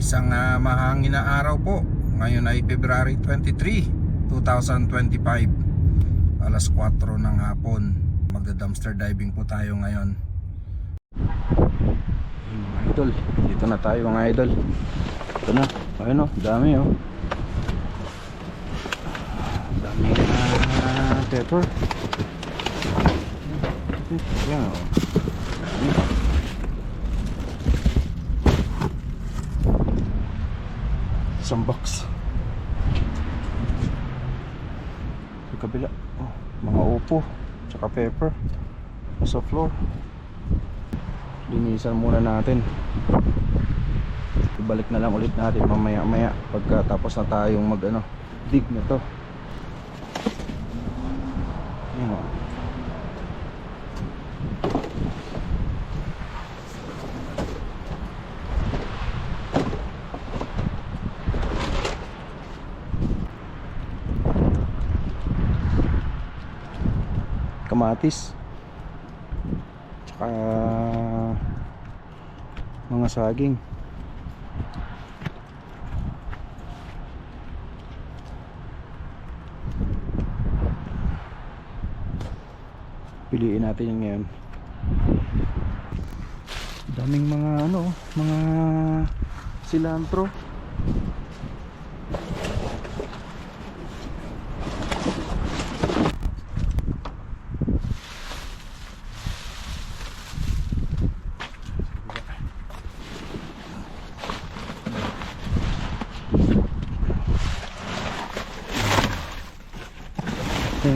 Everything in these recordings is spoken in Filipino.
Isang mahangin na araw po. Ngayon ay February 23, 2025. Alas 4 ng hapon. Magda-dumpster diving po tayo ngayon. Mga idol, dito na tayo mga idol. Ito na, ayun o, dami o. Dami na pepper. Yan o. Isang box sa kabila. Oh, mga upo tsaka pepper sa floor. Linisan muna natin. Ibalik na lang ulit natin mamaya maya pagkatapos na tayong mag dig na to. Yan o. Kamatis tsaka mga saging. Piliin natin yung ngayon. Daming mga mga cilantro.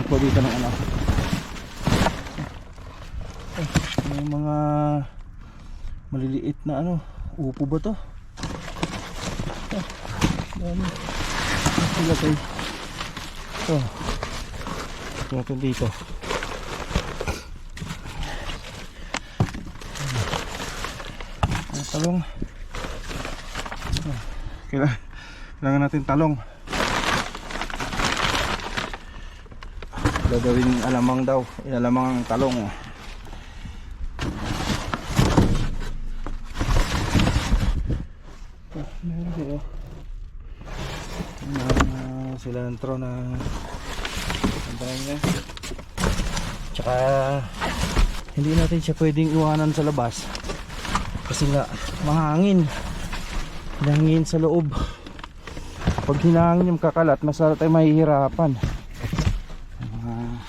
Po dito ng may mga maliliit na upo ba to? Dami sila guys. Ito natin dito. Talong. Kailangan natin talong. Gagawin alamang daw, inalamang ang talong. Meron dito cilantro na antayin niya. Tsaka hindi natin siya pwedeng iwanan sa labas kasi nga mahangin. Hinangin sa loob. Pag hinangin yung kakalat, masarap tayo mahihirapan.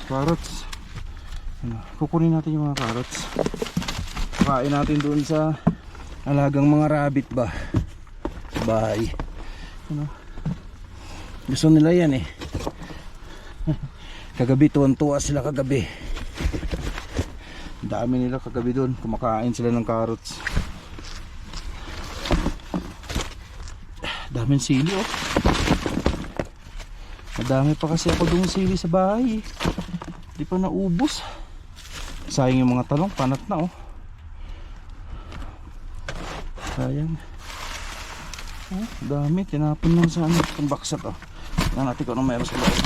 Carrots. Kukunin natin yung mga carrots. Kain natin doon sa alagang mga rabbit ba sa bahay. Gusto nila yan eh. Kagabi tuwan-tuwa sila kagabi. Dami nila kagabi doon. Kumakain sila ng carrots. Daming sili oh. Madami pa kasi ako doon sili sa bahay. Di pa naubos. Sayang yung mga talong, panat na oh. Sayang. Dami, tinapon lang sa itong baksa to. Tingnan natin kung anong meron sa loob.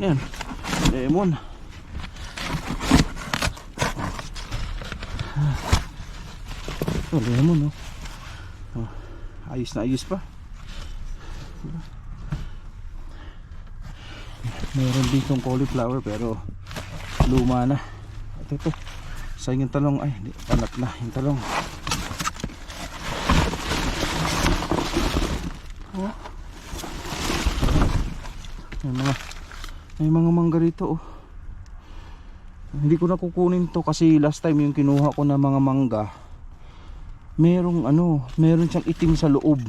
Yan, lemon. Lemon oh. Ayos na ayos pa. Meron ditong cauliflower pero luma na. Ito sayang yung talong. Ay, panat na yung talong. May mga mangga rito oh. Hindi ko na kukunin to kasi last time yung kinuha ko na mga mangga, merong meron siyang itim sa loob.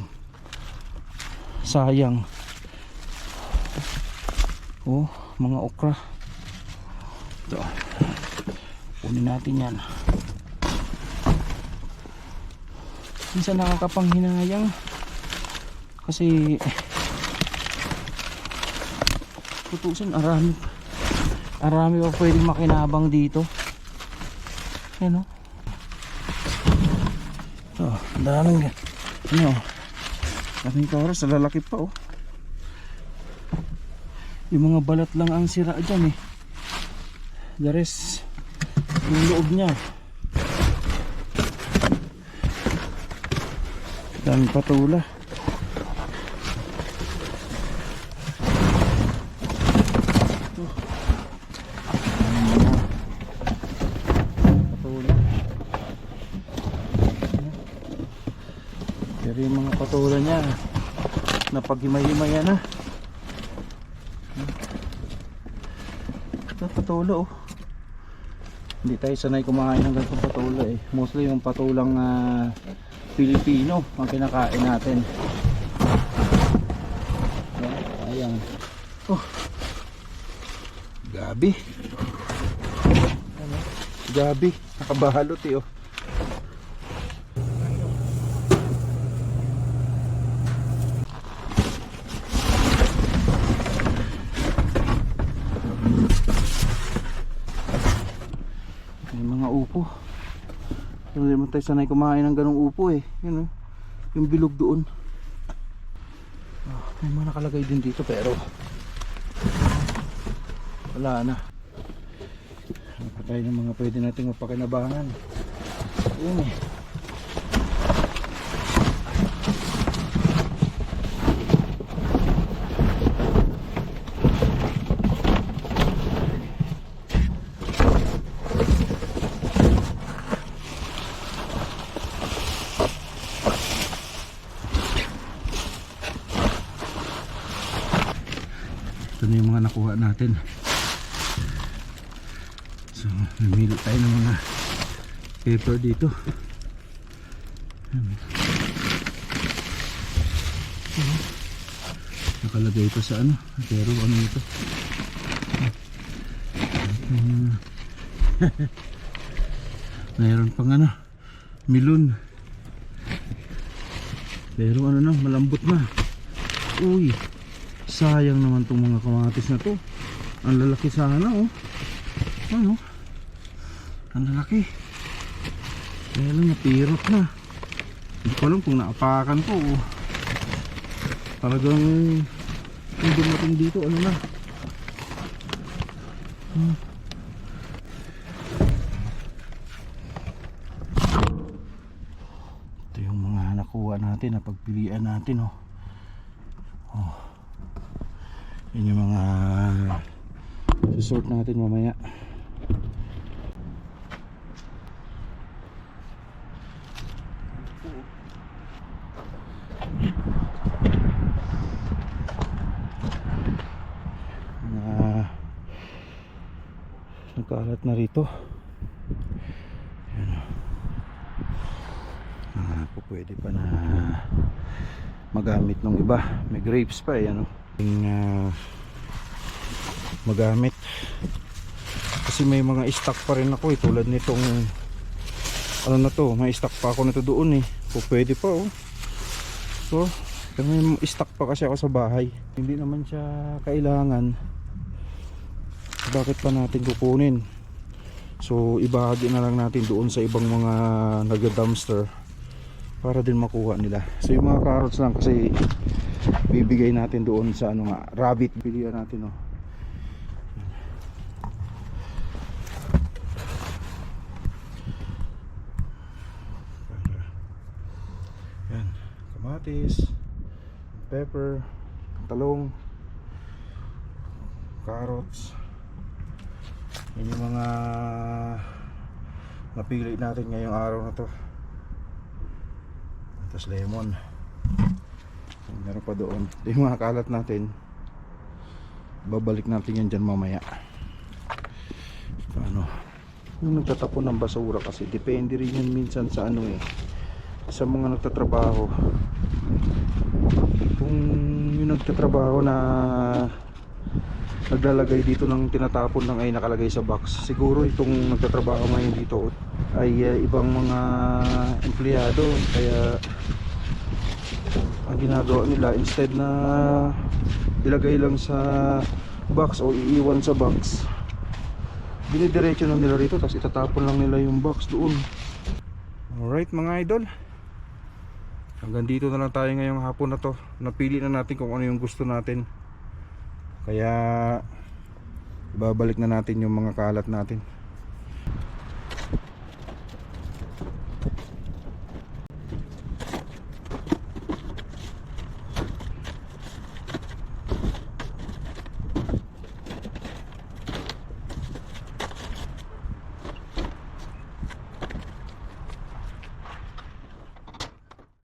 Sayang. Oh, mga okra. Ito. Kunin natin yan. Minsan nakakapanghinayang kasi tutusin, arami pa pwedeng makinabang dito. Yan o. Daming daming oras, lalaki pa oh. Yung mga balat lang ang sira dyan eh. The rest yung loob niya Daming patula. Patula. Pero yung mga patula niya napag-himay-himaya na. Ito patula oh. Hindi tayo sanay kumain ng ganitong patula eh. Mostly yung patulang Pilipino ang kinakain natin. Ayan. Oh. Gabi. Ano? Gabi. Nakabahalot eh oh. Upo. Hindi naman tayo sanay kumain ng ganong upo eh. Yun oh. Yung bilog doon. May mga nakalagay din dito pero wala na. Napatay ng mga pwede nating mapakinabangan. Yun eh. Ito na yung mga nakuha natin. So, namili tayo ng mga paper dito. Nakalagay ito sa ano, pero ano ito? Mayroon pang ano, milon. Pero ano na, malambot na. Uy, sayang naman tong mga kamatis na to. Ang lalaki sana oh. Ano? Ang lalaki. Kaya lang napirot na. Hindi ko alam kung naapakan ko oh. Talagang kung dumating dito ano na. Ito yung mga nakuha natin, napagpilian natin oh. Oh. Yun yung mga susort natin mamaya. Nagkalat na rito. Ayan. Pwede pa na magamit ng iba. May grapes pa eh, ano? Magamit kasi may mga stock pa rin ako eh, tulad nitong ano na to, may stock pa ako nito doon eh. Pwede pa oh. So may stock pa kasi ako sa bahay, hindi naman siya kailangan, bakit pa natin kukunin? So ibahagi na lang natin doon sa ibang mga nag-dumpster para din makuha nila. So yung mga carrots lang kasi bibigay natin doon sa ano nga, rabbit. Pilihan natin oh. Yan, kamatis, pepper, talong, carrots. Yan yung mga napili natin ngayong araw na to. Tapos lemon. Meron pa doon. Ito yung mga kalat natin. Babalik natin yan dyan mamaya. Ano, yung nagtatapon ng basura kasi depende rin yan minsan sa ano eh, sa mga nagtatrabaho. Kung yung nagtatrabaho na naglalagay dito ng tinatapon ng ay nakalagay sa box, siguro itong nagtatrabaho ngayon dito ay ibang mga empleyado, kaya ang ginagawa nila instead na ilagay lang sa box o iiwan sa box, dinidiretso lang nila rito tapos itatapon lang nila yung box doon. Alright mga idol, hanggang dito na lang tayo ngayong hapon na to. Napili na natin kung ano yung gusto natin, kaya ibabalik na natin yung mga kalat natin.